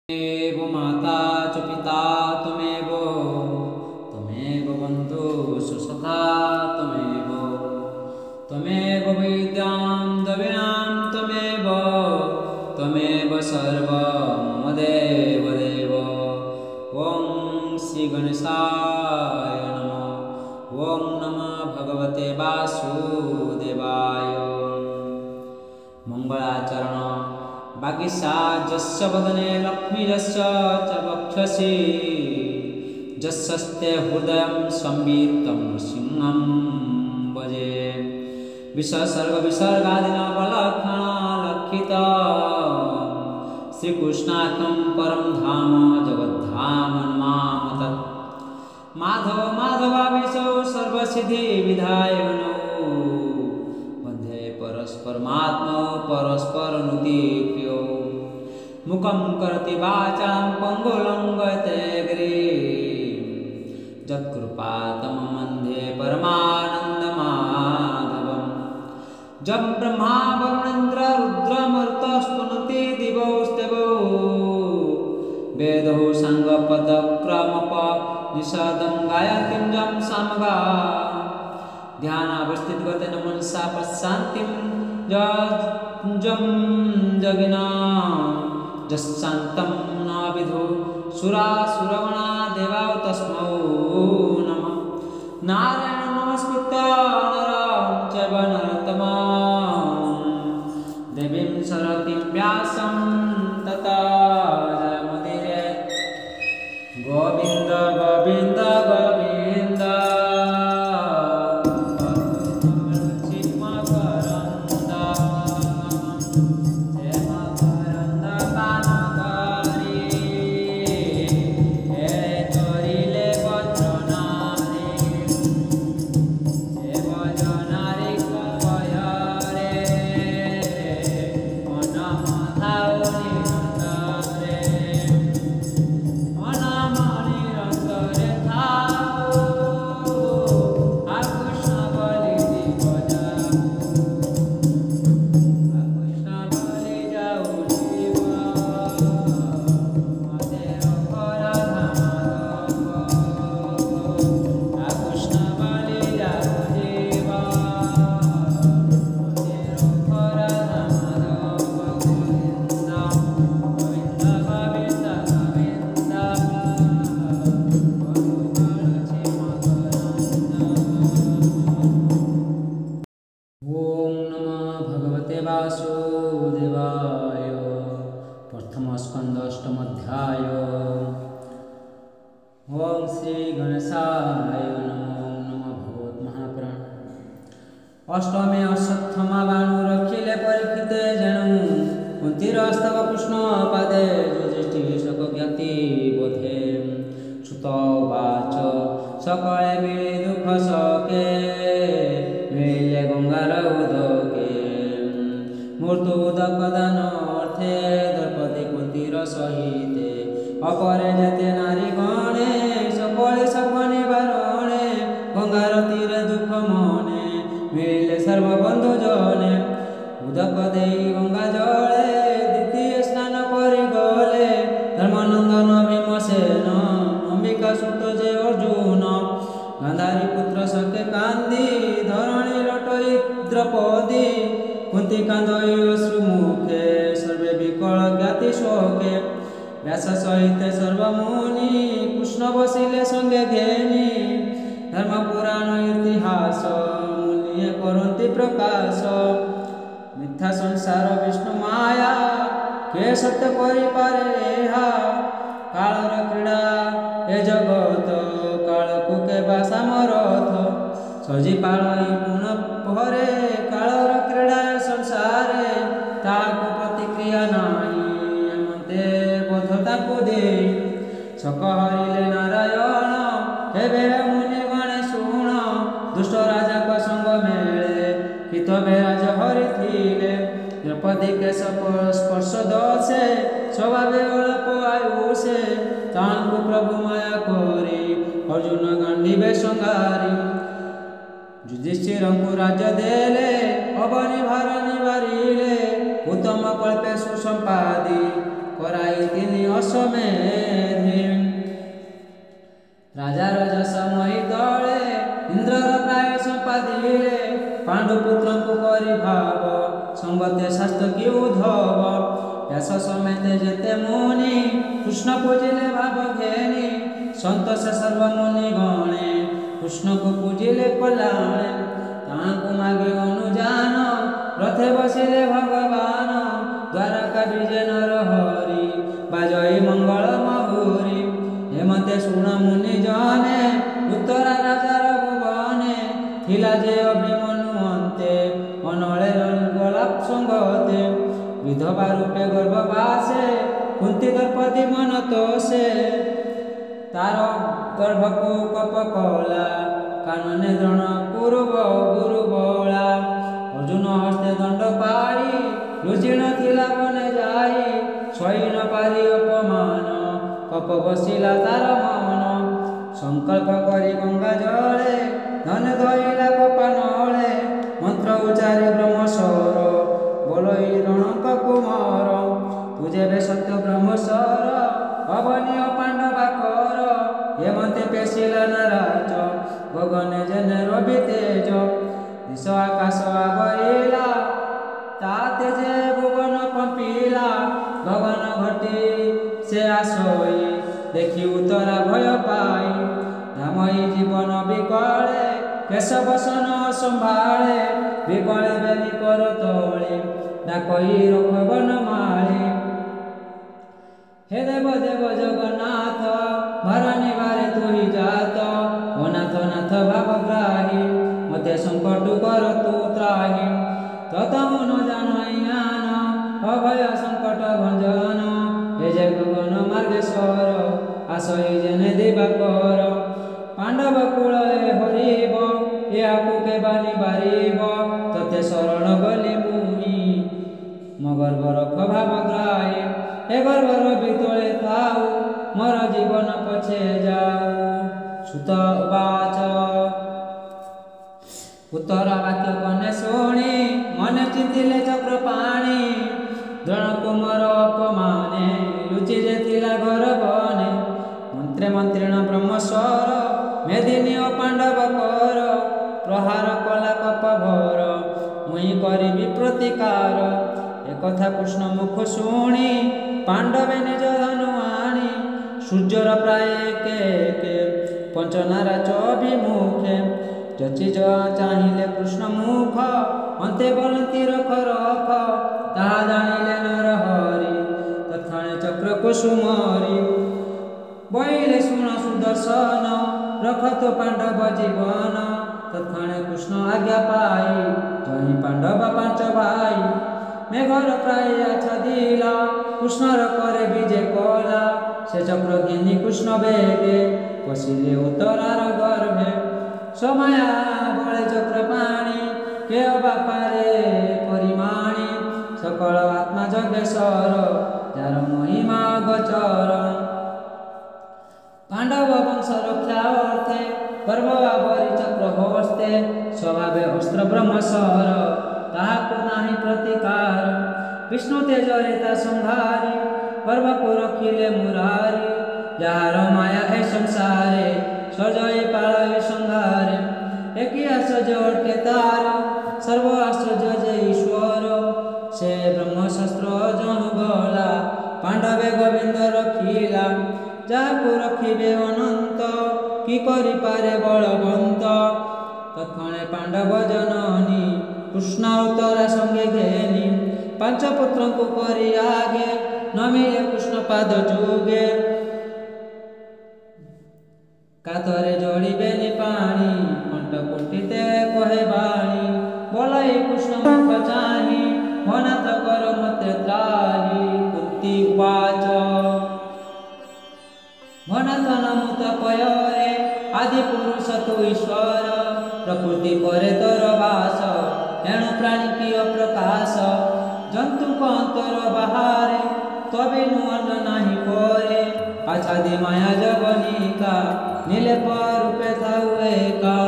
त्वमेव माता च पिता त्वमेव बन्धु सुसखा त्वमेव विद्यां द्रविणां त्वमेव सर्वं मम देवदेव। ॐ श्री गणेशाय नमः। ॐ नमः भगवते वासुदेवाय। मंगलाचरण वागीशाजस्य वदने लक्ष्मीजस्य च वक्षसि जस्ते हृदयं संवित्तं नृसिंहं भजे। विसर्गविसर्गादिनवलक्षणलक्षितं श्रीकृष्णाख्यं परं धाम जगद्धाम नमामि तत्। माधव माधवाविशौ सर्वसिद्धिविधायिनो वन्दे परस्परमात्मौ परस्परनुतिप्यो। मुखं करोति वाचां पङ्गुलङ्घयते गिरिं यत्कृपातमहं वन्दे परमानन्दमाधवम्। जं ब्रह्मा वरुणेन्द्र रुद्रमरुतस्तुनति दिवौस्तेवौ वेदौ साङ्गपदक्रमोपनिषदं गायन्तीं जं सामगा। ध्यानावस्थितगतेन मनसा प्रशान्तिं जं जगिना यस्शान्तं न विदुः सुरासुरगणा देवा तस्मै नमः। नारायणं नमस्कृत्य नरं चैव नरोत्तमं देवीं सरस्वतीं व्यासं ततो जयमुदीरयेत्। गोविन्द गोविन्द गोविन्द वासुदेवाय। प्रथम स्कंद अष्टम अध्याय। ओम श्री गणेशाय नमो नमः। भगवत महापुराण। अष्टमे अश्वत्थमा बाणु रखिले परीक्षिते जेणु कुंतीर स्तव कृष्ण पादे युधिष्ठि शोक ज्ञाति बोधे। सुत वाच सकळे मिले दुख सके मिले गंगार उदके। मृत्युदक दान अर्थे द्रौपदी कुंतीर सहिते अपरे जेते नारी गणे सकले सपने बारणे। गंगार तीरे दुख मने मिले सर्वबंधु जने। उदक देई गंगा जले द्वितीय स्नान करि गले। धर्मानंदन भीमसेन अंबिका सुत जे अर्जुन। गांधारी पुत्र सखे कांदी धरणी लटई द्रौपदी। कुंती कांदई अश्रुमुखे सर्वे विकल ज्ञाति शोके। व्यास सहित सर्वमुनि कृष्ण बसिले संगे घेनी। धर्म पुराण इतिहास मुनिये करन्ति प्रकाश। मिथ्या संसार विष्णु माया के सत्य परिपारे एहा। कालर क्रीड़ा ए जगत कालकु केबा सामरथ। सजी पालई गुण पहरे कालर क्रीड़ा संसारे। ताकु प्रतिक्रिया नाही एमते बोधताकु दे। शक हरिले नारायण हेबे मुनि गणे शुण। दुष्ट राजा को संग मेले हितबे राज हरिथिले। द्रौपदी के स्पर्श दशे स्वभावे अल्प आयुषे। तांकु प्रभु माया करी अर्जुन गांडीवे संगारी। युधिष्ठिरंकु राज्य देले अवनि भार निवारिले। उत्तम कल्पे सुसंपादी कराई तिनि ଅଶ୍ୱମେଧି। ରାଜାର ଯଶ ମହି ତଳେ ଇନ୍ଦ୍ରର ପ୍ରାୟ ସମ୍ପାଦିଲେ ପାଣ୍ଡୁପୁତ୍ରଙ୍କୁ କରି ଭାବ ସମ୍ବତେ ଶାସ୍ତ୍ର କି ଉଦ୍ଧବ। ବ୍ୟାସ ସಮೇତେ ଯେତେ ମୁନି କୃଷ୍ଣ ପୂଜିଲେ ଭାବ ଘେନି ସନ୍ତୋଷ ସର୍ବମୁନି ଗଣେ କୃଷ୍ଣକୁ ପୂଜିଲେ କଲ୍ୟାଣେ। ତାହାଙ୍କୁ ମାଗେ ଅନୁଯାନ ରଥେ ବସିଲେ ଭଗବାନ ଦ୍ୱାରକା ବିଜେ ନର ହରି ବାଜଇ ମଙ୍ଗଳ ମହୁରି। ହେମତେ ଶୁଣ ମୁନି ଜନେ ଉତ୍ତରା ରାଜାର ଭୁବନେ ଥିଲା ଯେ ଅଭିମନ୍ୟୁ ଅନ୍ତେ ଅନଳେ ଗୋଲାପ ସଙ୍ଗତେ। ବିଧବା ରୂପେ ଗର୍ଭବାସେ କୁନ୍ତି ଦ୍ରୌପଦୀ ମନ ତୋଷେ ତାର ଗର୍ଭକୁ କପ କଲା କାନନେ ଦ୍ରୋଣ ପୂର୍ବ ଗୁରୁ ବଳା। ଅର୍ଜୁନ ହସ୍ତେ ଦଣ୍ଡ ପାଇ ଲୁଚିଣ ଥିଲା ବନେ ଯାଇ ସହି ନ ପାରି ଅପମାନ କପ ବସିଲା ତାର ମନ। ସଂକଳ୍ପ କରି ଗଙ୍ଗା ଜଳେ ଧନେ ଧଇଲା କପା ନଳେ ମନ୍ତ୍ର ଉଚାରି ବ୍ରହ୍ମସ୍ୱର ବୋଲଇ ରଣଙ୍କ କୁମର। ତୁ ଯେବେ ସତ୍ୟ ବ୍ରହ୍ମସ୍ୱର ଅବନୀୟ ପାଣ୍ଡବା କର ହେମନ୍ତେ ପେଶିଲା ନାରାଜ ଗଗନେ ଯେନେ ରବି ତେଜ। ଦିଶ ଆକାଶ ଆବରିଲା ତା ତେଜେ ଭୁବନ କମ୍ପିଲା ଗଗନ ଘଟି ସେ ଆସଇ ଦେଖି ଉତ୍ତରା ଭୟ ପାଇ। ଧାମଇ ଜୀବନ ବିକଳେ କେଶ ବସନ ସମ୍ଭାଳେ ବିକଳେ ବେନି କର ତଳେ ଡାକଇ ରଖ ବନମାଳେ। ହେ ଦେବ ଦେବ ଜଗନ୍ନାଥ ଭରଣୀ ବାରେ ତୁହି ଜାତ ଅନାଥ ନାଥ ଭାବଗ୍ରାହୀ ମତେ ସଙ୍କଟୁ କର ତୁ ତ୍ରାହି। ତତମୁ ନ ଜାନଇଆନ ଅଭୟ ସଙ୍କଟ ଭଞ୍ଜନ ହେ ଯେ ଗଗନ ମାର୍ଗେଶ୍ୱର ଆସଇ ଯେନେ ଦିବାକର। ପାଣ୍ଡବ କୂଳରେ ହରିବ ଏହାକୁ କେବାନି ବାରିବ ତତେ ଶରଣ ଗଲି ମୁହିଁ ମୋ ଗର୍ବ ରଖ ଭାବଗ୍ରାହୀ। ଏ ଗର୍ଭର ବିତଳେ ଥାଉ ମୋର ଜୀବନ ପଛେ ଯାଉ। ସୁତ ଉବାଚ ଉତ୍ତର ବାକ୍ୟ କନେ ଶୁଣି ମନେ ଚିନ୍ତିଲେ ଚକ୍ର ପାଣି ଦ୍ରୋଣକୁ ମୋର ଅପମାନେ ଲୁଚି ଯେ ଥିଲା ଘର ବନେ। ମନ୍ତ୍ରେ ମନ୍ତ୍ରିଣ ବ୍ରହ୍ମସ୍ୱର ମେଦିନୀ ଓ ପାଣ୍ଡବ କର ପ୍ରହାର କଲା କପ ଭର ମୁଇଁ କରିବି ପ୍ରତିକାର। ଏକଥା କୃଷ୍ଣ ମୁଖ ଶୁଣି ପାଣ୍ଡବେ ନିଜ ଧନୁ ଆଣି ସୂର୍ଯ୍ୟର ପ୍ରାୟ କେ ପଞ୍ଚନାରା ଚବିମୁଖେ। ଯଚି ଚାହିଁଲେ କୃଷ୍ଣ ମୁଖ ଅନ୍ତେ ବୋଲନ୍ତି ରଖ ରଖ ତାହା ଜାଣିଲେ ନର ହରି ତତ୍କ୍ଷଣେ ଚକ୍ର କୁସୁମରି। ବଇଲେ ଶୁଣ ସୁଦର୍ଶନ ରଖ ତୁ ପାଣ୍ଡବ ଜୀବନ ତତ୍କ୍ଷଣେ କୃଷ୍ଣ ଆଜ୍ଞା ପାଇ ଜହି ପାଣ୍ଡବ ପାଞ୍ଚ ଭାଇ। মেঘর প্রায় আচ্ছাদিল কৃষ্ণর করে বিজে কলা সে চক্র ঘেনি কৃষ্ণ বেগে পশিলে উত্তরার গর্ভে সময়া বলে চক্র পাণি কে বাপারে পরিমাণি সকল আত্মা যজ্ঞেশ্বর যার মহিমা গোচর পাণ্ডব বংশ রক্ষা অর্থে গর্ভ আবরি চক্র হস্তে স্বভাবে অস্ত্র ব্রহ্মস্বর তাহাকু নাহি প্রতিকার বিষ্ণু তেজরে তা সংহারি গর্ভকু রখিলে মুরারি যাহার মায়া এ সংসারে সজয় পালয় সংহারে একই আশ্চর্য অটে তার সর্ব আশ্চর্য যে ঈশ্বর সে ব্রহ্মশস্ত্র জনু গলা পাণ্ডবে গোবিন্দ রখিলা যাহাকু রখিবে অনন্ত কি করি পারে বলবন্ত তৎক্ষণে পাণ্ডব জননী কৃষ্ণ উত্তরা সঙ্গে ঘেনি পাঞ্চপুত্রଙ୍କୁ କରି ଆଗେ ନମିଳେ କୃଷ୍ଣ ପାଦ ଯୁଗେ କାତରେ ଯୋଡ଼ିବେନି ପାଣି କଣ୍ଟ କୁଣ୍ଠିତେ କହେ ବାଣୀ ବୋଲାଇ କୃଷ୍ଣ ମୁଖ ଚାହିଁ ଅନାଥ କର ମତେ ତ୍ରାହି କୁନ୍ତି ଉବାଚ ଅନାଥ ନମୁତ ପୟରେ ଆଦି ପୁରୁଷ ତୁ ଈଶ୍ୱର ପ୍ରକୃତି ପରେ ତୋର ବାସ ଏଣୁ ପ୍ରାଣୀ କିୟ ପ୍ରକାଶ ଜନ୍ତୁଙ୍କ ଅନ୍ତର ବାହାରେ তবে অন্য নাহি পরে আছাদি মায়া জবনিকা নীলেপ রূপে থাউ একা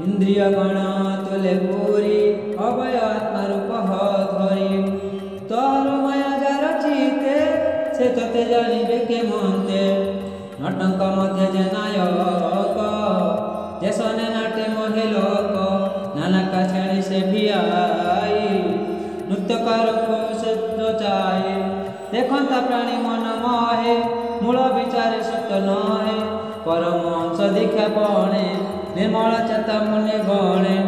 ইন্দ্রিয় গণ তোলে পুরী অবয় আত্মা রূপ ধরি তোর মায়া যার চিতে से तोते जानिबे के मन्ते नटंक मध्य जे नायक जे सने नाटे मोहे लोक नाना का छेड़ी से भी आई नृत्यकार को से रचाए देखता प्राणी मन मोहे मूल विचारे सत्य नहे परम अंश दीक्षा बणे निर्मल चेता मुनि गणे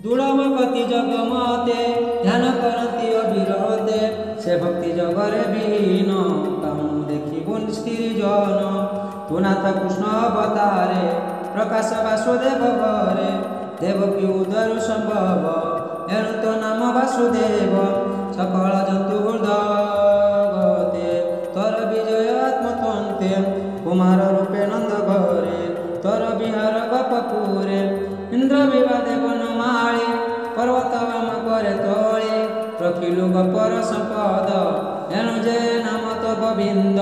दुर्लभ गति जगमते ध्यान करती अविरते से भक्ति जगरे विहीन कामु देखिबुन स्त्री जन तू नाथ कृष्ण अवतारे प्रकाश वासुदेव घरे देवकी उदर संभव एणु तो नाम वासुदेव सकल जंतु हृदय तोर विजय आत्मतन्ते कुमार रूपे नंद घरे तोर विहार गपपुरे इंद्र विवादे बनमाळे पर्वत वाम करे तोळे प्रखिलु गपर संपद एणु जे नाम तो गोविंद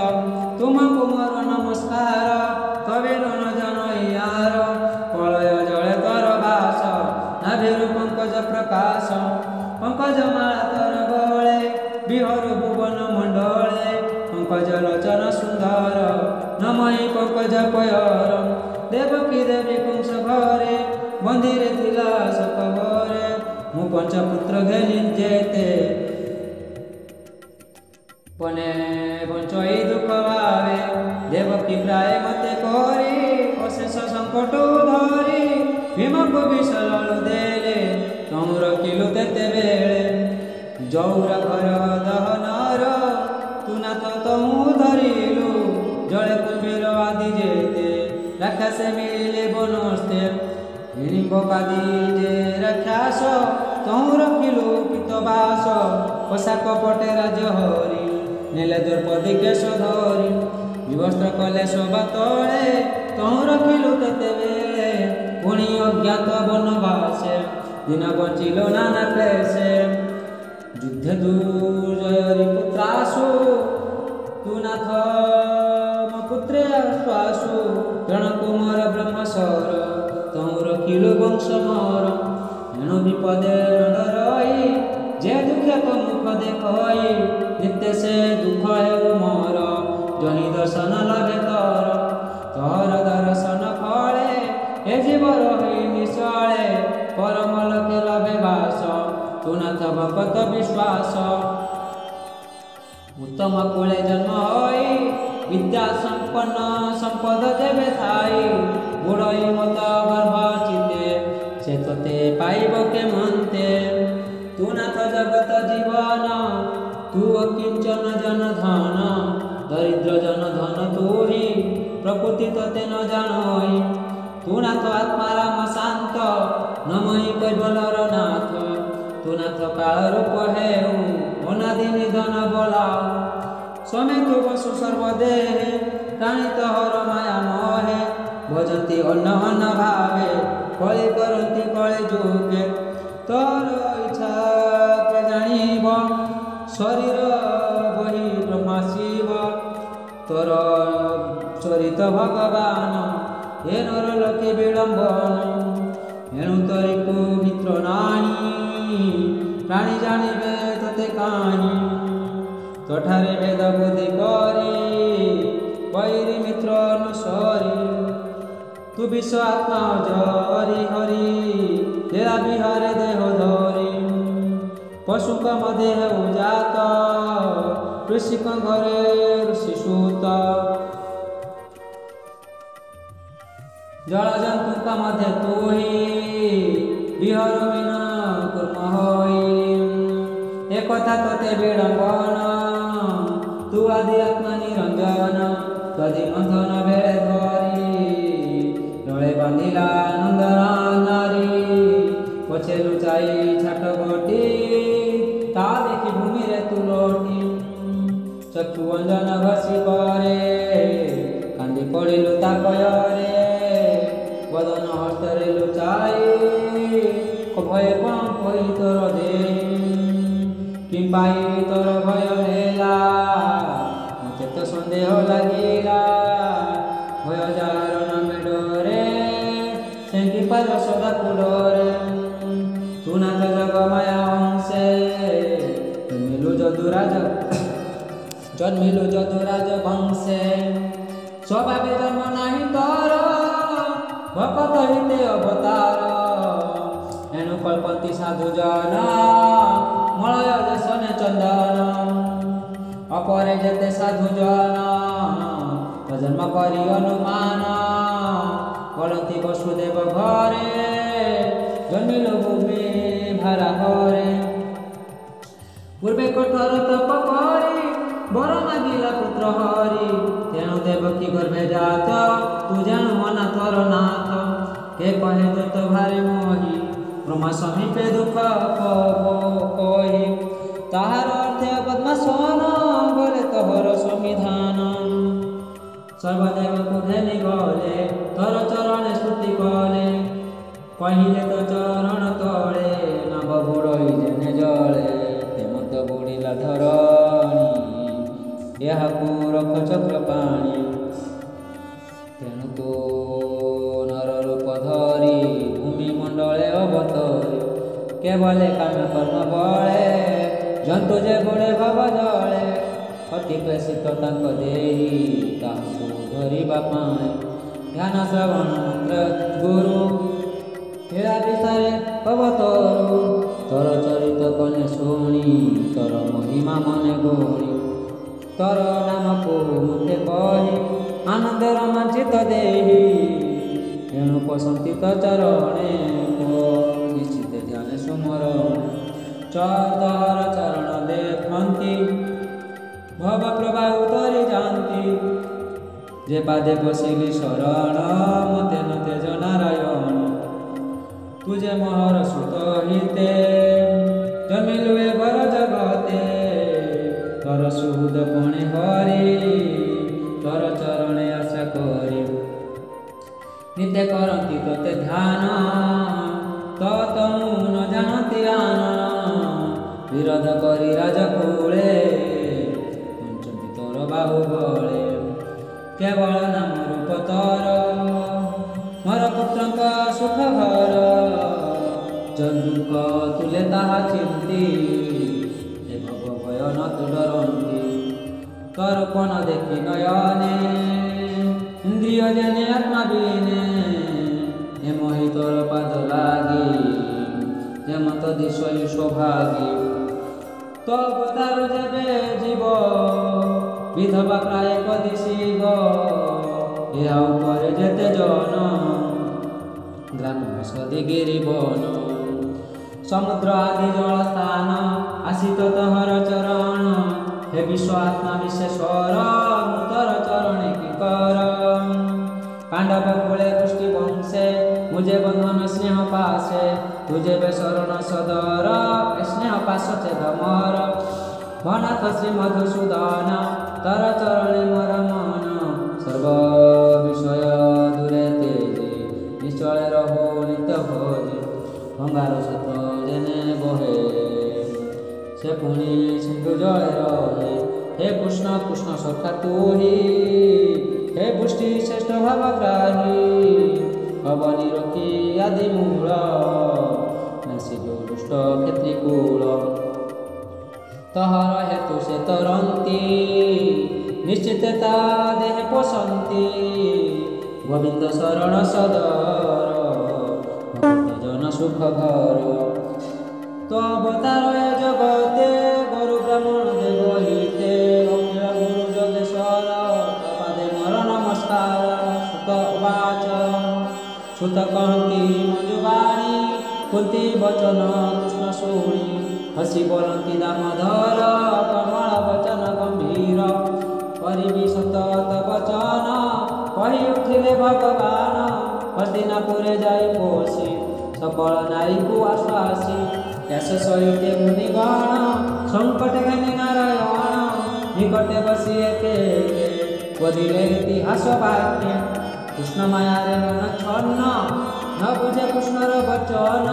तुमको मोर नमस्कार तबे न जनइयार प्रलय जले तोर वास नाभिरु पंकज प्रकाश पंकज माला तोर गळे बिहरु भुवन मंडले पंकज लोचन सुंदर नमहि पंकज पयर देवकी देवी कुंस घरे मंदिरे थिला सकबरे मु पंचपुत्र घेनी जेते पने पंचई दुख भावे देवकी प्राय मते करी अशेष संकट धरी भीम को विषल देले तुम रखिलु तेते बेले जौरा घर दहनर तू नाथ तमु धरिलु जड़े कुबेर आदि जेते राक्षस मिले बनस्ते हिणिम्बकादि जे राक्षस तहु रखिलु पितबास पोशाक पटे राज हरि नेले द्रौपदी केश धरी विवस्त्र कले शोभा तले तहु रखिलु तेते बेले पुणी अज्ञात बनवासे दिन बंचिलो नाना क्लेशे युद्धे दुर्जयरि पुत्रासु तू नाथ मो पुत्रे आश्वासु जन कुमार ब्रह्मसर तहु रखिलु वंश मोर एणु विपदे नडरई जे दुखे तो मुख देखई नित्य से दुख हेउ मोर जहि दर्शन लगे तोर दर्शन फले ए जीव रही निशळे परम लोके लभे वास तू नाथ भगत विश्वास उत्तम कुले जन्म होई विद्या संपन्न संपद देवे थाई बुढ़ई मत गर्भ चिते से तोते पाइब के मनते तू नाथ जगत जीवन तू अकिंचन जन धन दरिद्र जन धन तू ही प्रकृति तोते न जानई तू नाथ आत्मा राम शांत नमई कैवलर नाथ तू नाथ काल रूप हेउ अनादि निधन बोलाओ समेत वसु सर्वदेहे प्राणित हर माया मोहे भजन्ति अन्न अन्न भावे कଳି करन्ति कळे जुगे तोर इच्छा के जानिब शरीर बहि ब्रह्म शिव तोर चरित भगवान हे नर लोके विडम्बन एणु तोरिकु मित्र नाणी प्राणी जानिबे तोते काणी तोठारे भेद बुद्धि करी वैरी मित्र अनुसरी तू विश्व आत्मा जरी हरि तेरा विहारे देह धरी पशुक देह उजात ऋषिक घरे ऋषि सूत जल जंतुक मध्य तू ही विहर बिना कुर्म होई एक कथा तोते विडम्बन तू आदि आत्मा निरंजन तदि मंथन बेले धरी डोळे बांधिला नंदरा नारी पछे लुचाई छाट गोटी ता देखी भूमि रे तू लोटी चक्षु अंजन घसी करे कांदी पड़िलु ता कयरे वदन हस्तरे लुचाई भय कम कही तोर दे किंपाई तोर भय हेला मते तो संदेह लागिला भय जारण में डरे सेंकी पर सदा कुडरे तू नाथ जग माया हंसे मिलु जदुराज जन्मिलु यदुराज वंशे स्वभावे जन्म नाही तोर भक्त हिते अवतार एणु कल्पन्ति साधु जन मलय देशने चंदन अपरे जेते साधु जन जन्म करी अनुमान बोलती वसुदेव घरे जन्मिलु भूमि भारा घरे पूर्वे कठोर तप करी बर मागिला पुत्र हरि तेणु देवकी गर्भे जात तू जाणु मना तोर नाथ के कहे दत्त भारे मोहि ब्रह्मा समीपे दुख कही ताहार अर्थ पद्मासन बोले तोहर संविधान सर्वदेव को घेनी गले तोर चरण स्तुति कले कहिले तो चरण तले नव बुड़ई जेने जले तेमत बुड़िला धरणी यहाकू रख चक्र पाणी तेणु तो नर रूप धरी भूमि मंडले अवतरी केवले काम कर्म बले जंतु जे बुड़े भव जले अति क्लेशित तांक देही ताकू धरिबा पाए ध्यान श्रवण मंत्र गुरु हेरा विषय अवतरु तोर चरित कने शुणी तोर महिमा मने गुणी तोर नाम को मुखे कही आनंद रोमांचित देही एणु पसंती तो चरणे निश्चित ध्यान सुमरण तोर चरण देखंती भव प्रभा उतरी जानती जे पादे बसिली शरण मते न तेज नारायण तुझे मोहर सुत हिते जन्मिलु ए घर जगते तोर सुहृद पणे हरि तोर चरणे आशा करी नित्य करती तोते ध्यान तनु न जानती आन विरोध करी राजकूले कुंचती तोर बाहुबले केवल नाम रूप तोर मोर पुत्रक सुख घर जंतुक तुले ताहा चिंती भय न तु डरती तोर कोन देखी नयने इंद्रिय जने आत्मा बीने हे मोहि तोर पाद लागी जे मत दिशयु सौभागी तो अवतार जेबे जीव विधवा प्राय कदिशिव या उपरे जेते जन ग्राम सदिगिरी बन समुद्र आदि जल स्थान आसित तोहर चरण हे विश्व आत्मा विश्वेश्वर मुतर चरणे किकर पांडव कुले पुष्टि वंशे मुझे बंधन स्नेह पासे तुझे बे शरण सदर स्नेह पास चेद मोर भनाथ श्री मधुसूदन तर चरणे मोर मन सर्व विषय दूरे तेजे निश्चय रहो नित्य भोजे भंगार सत जेने बहे से पुणी सिंधु जय रहे हे कृष्ण कृष्ण सखा तू ही हे पुष्टि श्रेष्ठ भावग्राही अवनी रखी आदि मूल नासिक दुष्ट क्षेत्री कूल तहर हेतु से तरंती निश्चितता देह पोषंती गोविंद शरण सदर जन सुख घर तो अवतार जगते गुरु ब्राह्मण देव हिते अखिल गुरु जगेश्वर पादे मोर नमस्कार सुत वाच सुत कहती मंजुवाणी कुंती वचन कृष्ण शुणी हसी बोलती दामोदर कमल वचन गंभीर परिवी सतत वचन कही उठिले भगवान हस्तिनापुरे जाई पोषी सकल नारी को आश्वासी यश सहिते मुनिगण संकट घनी नारायण निकटे बसी एके बोधिले इतिहास वाक्य कृष्ण माया रे मन छन्न न बुझे कृष्णर वचन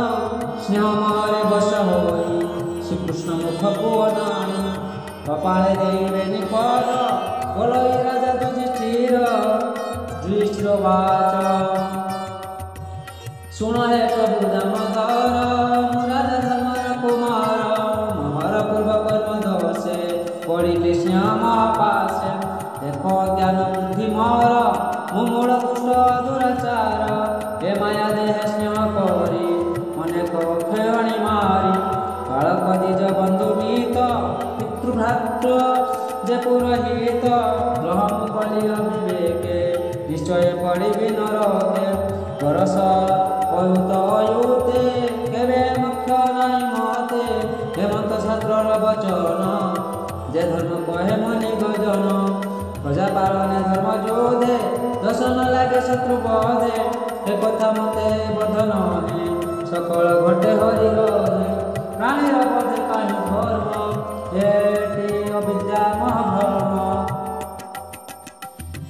स्नेह मोहरे बस होई श्रीकृष्ण मुख को अनाई कपाळे देवे निपद बोलई राजा युधिष्ठिर वाच सुन हे प्रभु दामोदर मुराद धर्मर कुमार मोहर पूर्व कर्म दोषे पड़िले श्याम যে পুরোহিত গ্রহণ কলিল বিবেকে নিশ্চয় পড়িবি নরকে বরস অয়ুত অয়ুতে কেবে মুখ্য নাই মতে হেমন্ত শাস্ত্রর বচন যে ধর্ম কহে মনি গজন প্রজা পালনে ধর্ম যোধে দোষ ন লাগে শত্রু বধে এ কথা মতে বধন হে সকল ঘটে হরি রহে প্রাণীর বধে কাহি ধর্ম এটি অবিদ্যা মহাভ্রম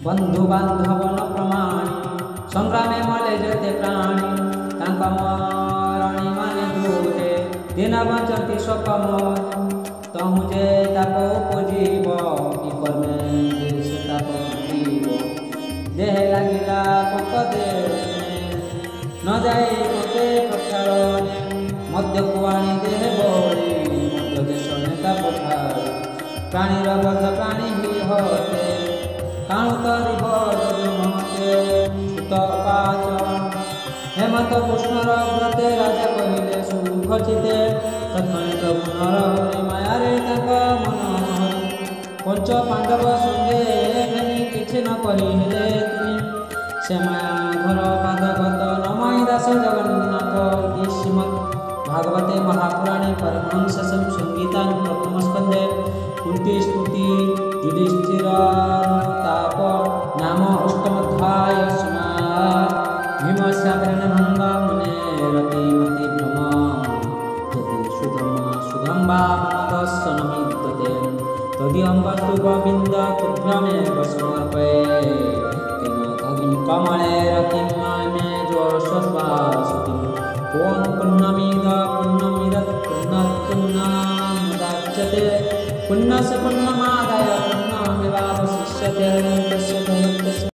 বন্ধু বান্ধব ন প্রমাণী সংগ্রামে মলে যেতে প্রাণী তাଙ୍କ ମରଣୀ ମାନେ ଦୁହେ ଦିନ ବଞ୍ଚନ୍ତି ଶୋକମ ତହୁଁ ଯେ ତାପ ଉପଜୀବ କି କର୍ମେ ସେ ତାପ ଘଟିବ ଦେହେ ଲାଗିଲା ପୋକ ନ ଯାଇ ପୋକେ ପ୍ରକ୍ଷାଳନେ ମଦ୍ୟକୁ ଆଣି ଦେହେ ବଳି ମଦ୍ୟ ଦେଶ ନେତା ପଠାଏ ପ୍ରାଣୀର ବଧ ପ୍ରାଣୀ ହି ହତେ କାଣୁ ତରିବ ମହତେ ସୁତ ପାଚ হেমন্ত কৃষ্ণর ব্রতে রাজা কহিলে সুখচিতে তৎক্ষণে প্রভু নরহরি মায়ারে তাଙ୍କ মন হরি পঞ্চ পাণ্ডব সঙ্গে ঘেনি କିଛି ନ କହିଲେ তিনি ସେ ମାୟା ଘର ପାଦଗତ ନମାଇ ଦାସ ଜଗନ୍ନାଥ ଇତି ଶ୍ରୀମଦ୍ ଭାଗବତେ ମହାପୁରାଣେ ପରମହଂସ ସଂହିତାଂ ପ୍ରଥମ ସ୍କନ୍ଧେ କୁନ୍ତି ସ୍ତୁତି ଯୁଧିଷ୍ଠିରତାପ ନାମ অষ্টমধ্যায় সমাপ্ত ভীমস্যাগ্রণ ভঙ্গ মুনে রতি মতি ভ্রম যদি সুধম বা মদস্সন বিদ্যতে তদিয়ং বস্তু গোবিন্দ তুভ্যমেব সমর্পয়ে কেন কবিং কমলে রতিং মে যোশ্বস্বাসুতি ওম পুণ্যমিদৎ পুণ্যদাচ্যতে পুণ্যস্য পুণ্যমাদায় পুণ্যমেবাবশিষ্যতে তস্য